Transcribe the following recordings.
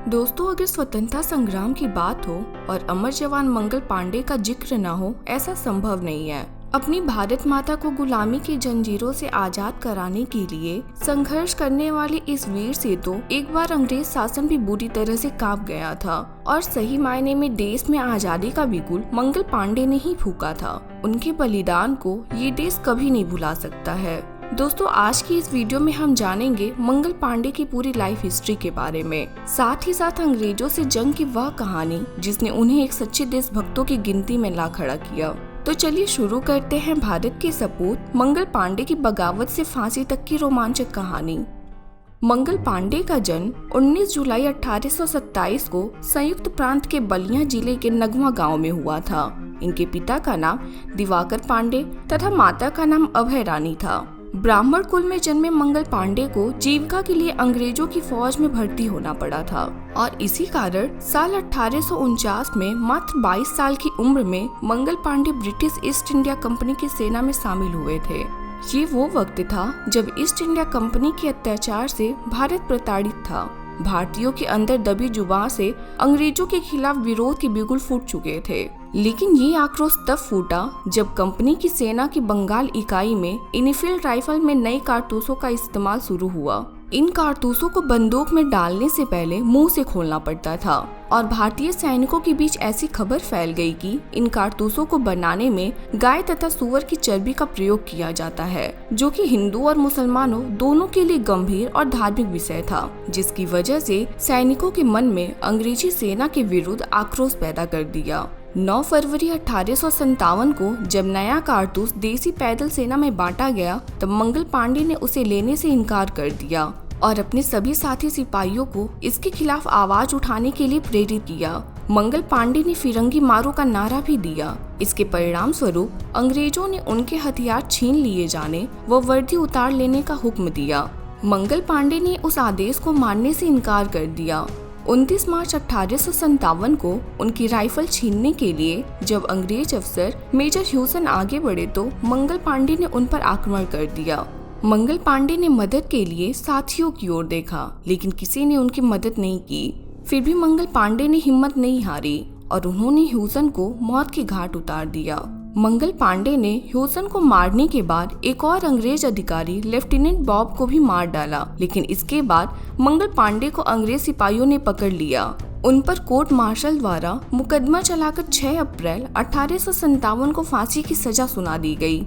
दोस्तों, अगर स्वतंत्रता संग्राम की बात हो और अमर जवान मंगल पांडे का जिक्र न हो, ऐसा संभव नहीं है। अपनी भारत माता को गुलामी की जंजीरों से आजाद कराने के लिए संघर्ष करने वाले इस वीर से तो एक बार अंग्रेज शासन भी बुरी तरह से कांप गया था और सही मायने में देश में आजादी का बिगुल मंगल पांडे ने ही फूंका था। उनके बलिदान को ये देश कभी नहीं भुला सकता है। दोस्तों, आज की इस वीडियो में हम जानेंगे मंगल पांडे की पूरी लाइफ हिस्ट्री के बारे में, साथ ही साथ अंग्रेजों से जंग की वह कहानी जिसने उन्हें एक सच्चे देशभक्तों की गिनती में ला खड़ा किया। तो चलिए शुरू करते हैं भारत के सपूत मंगल पांडे की बगावत से फांसी तक की रोमांचक कहानी। मंगल पांडे का जन्म 19 जुलाई 1827 को संयुक्त प्रांत के बलिया जिले के नगवा गांव में हुआ था। इनके पिता का नाम दिवाकर पांडे तथा माता का नाम अभय रानी था। ब्राह्मण कुल में जन्मे मंगल पांडे को जीविका के लिए अंग्रेजों की फौज में भर्ती होना पड़ा था और इसी कारण साल 1849 में मात्र 22 साल की उम्र में Mangal Pandey British East India Company की सेना में शामिल हुए थे। ये वो वक्त था जब ईस्ट इंडिया कंपनी के अत्याचार से भारत प्रताड़ित था। भारतीयों के अंदर दबी जुबान से अंग्रेजों के खिलाफ विरोध के बिगुल फूट चुके थे, लेकिन ये आक्रोश तब फूटा जब कंपनी की सेना की बंगाल इकाई में इनफील्ड राइफल में नए कारतूसों का इस्तेमाल शुरू हुआ। इन कारतूसों को बंदूक में डालने से पहले मुंह से खोलना पड़ता था और भारतीय सैनिकों के बीच ऐसी खबर फैल गई कि इन कारतूसों को बनाने में गाय तथा सुअर की चर्बी का प्रयोग किया जाता है, जो कि हिंदू और मुसलमानों दोनों के लिए गंभीर और धार्मिक विषय था, जिसकी वजह से सैनिकों के मन में अंग्रेजी सेना के विरुद्ध आक्रोश पैदा कर दिया। 9 फरवरी 1857 को जब नया कारतूस देसी पैदल सेना में बांटा गया, तब मंगल पांडे ने उसे लेने से इनकार कर दिया और अपने सभी साथी सिपाहियों को इसके खिलाफ आवाज उठाने के लिए प्रेरित किया। मंगल पांडे ने फिरंगी मारो का नारा भी दिया। इसके परिणाम स्वरूप अंग्रेजों ने उनके हथियार छीन लिए जाने व वर्दी उतार लेने का हुक्म दिया। मंगल पांडे ने उस आदेश को मानने से इनकार कर दिया। 29 मार्च 1857 को उनकी राइफल छीनने के लिए जब अंग्रेज अफसर मेजर ह्यूसन आगे बढ़े तो मंगल पांडे ने उन पर आक्रमण कर दिया। मंगल पांडे ने मदद के लिए साथियों की ओर देखा, लेकिन किसी ने उनकी मदद नहीं की। फिर भी मंगल पांडे ने हिम्मत नहीं हारी और उन्होंने ह्यूसन को मौत के घाट उतार दिया। मंगल पांडे ने ह्यूसन को मारने के बाद एक और अंग्रेज अधिकारी लेफ्टिनेंट बॉब को भी मार डाला, लेकिन इसके बाद मंगल पांडे को अंग्रेज सिपाहियों ने पकड़ लिया। उन पर कोर्ट मार्शल द्वारा मुकदमा चलाकर 6 अप्रैल 1857 को फांसी की सजा सुना दी गई।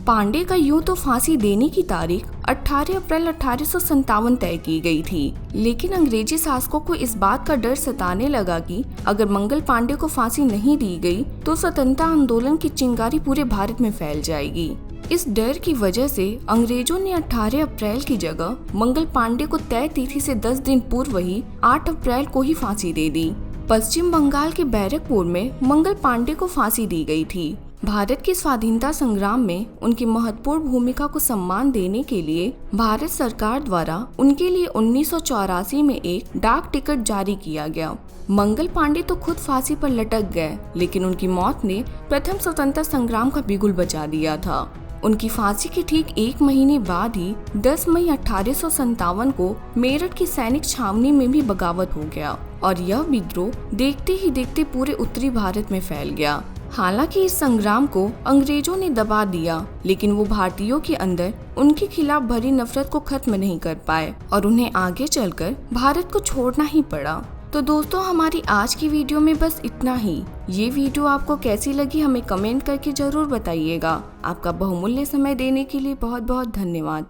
पांडे का यूं तो फांसी देने की तारीख 18 अप्रैल 1857 तय की गई थी, लेकिन अंग्रेजी शासकों को इस बात का डर सताने लगा कि अगर मंगल पांडे को फांसी नहीं दी गई तो स्वतंत्रता आंदोलन की चिंगारी पूरे भारत में फैल जाएगी। इस डर की वजह से अंग्रेजों ने 18 अप्रैल की जगह मंगल पांडे को तय तिथि से 10 दिन पूर्व ही 8 अप्रैल को ही फांसी दे दी। पश्चिम बंगाल के बैरकपुर में मंगल पांडे को फांसी दी गई थी। भारत के स्वाधीनता संग्राम में उनकी महत्वपूर्ण भूमिका को सम्मान देने के लिए भारत सरकार द्वारा उनके लिए 1984 में एक डाक टिकट जारी किया गया। मंगल पांडे तो खुद फांसी पर लटक गए, लेकिन उनकी मौत ने प्रथम स्वतंत्रता संग्राम का बिगुल बजा दिया था। उनकी फांसी के ठीक 1 महीने बाद ही 10 मई 1857 को मेरठ की सैनिक छावनी में भी बगावत हो गया और यह विद्रोह देखते ही देखते पूरे उत्तरी भारत में फैल गया। हालांकि इस संग्राम को अंग्रेजों ने दबा दिया, लेकिन वो भारतीयों के अंदर उनके खिलाफ भरी नफरत को खत्म नहीं कर पाए और उन्हें आगे चलकर भारत को छोड़ना ही पड़ा। तो दोस्तों, हमारी आज की वीडियो में बस इतना ही। ये वीडियो आपको कैसी लगी हमें कमेंट करके जरूर बताइएगा। आपका बहुमूल्य समय देने के लिए बहुत बहुत धन्यवाद।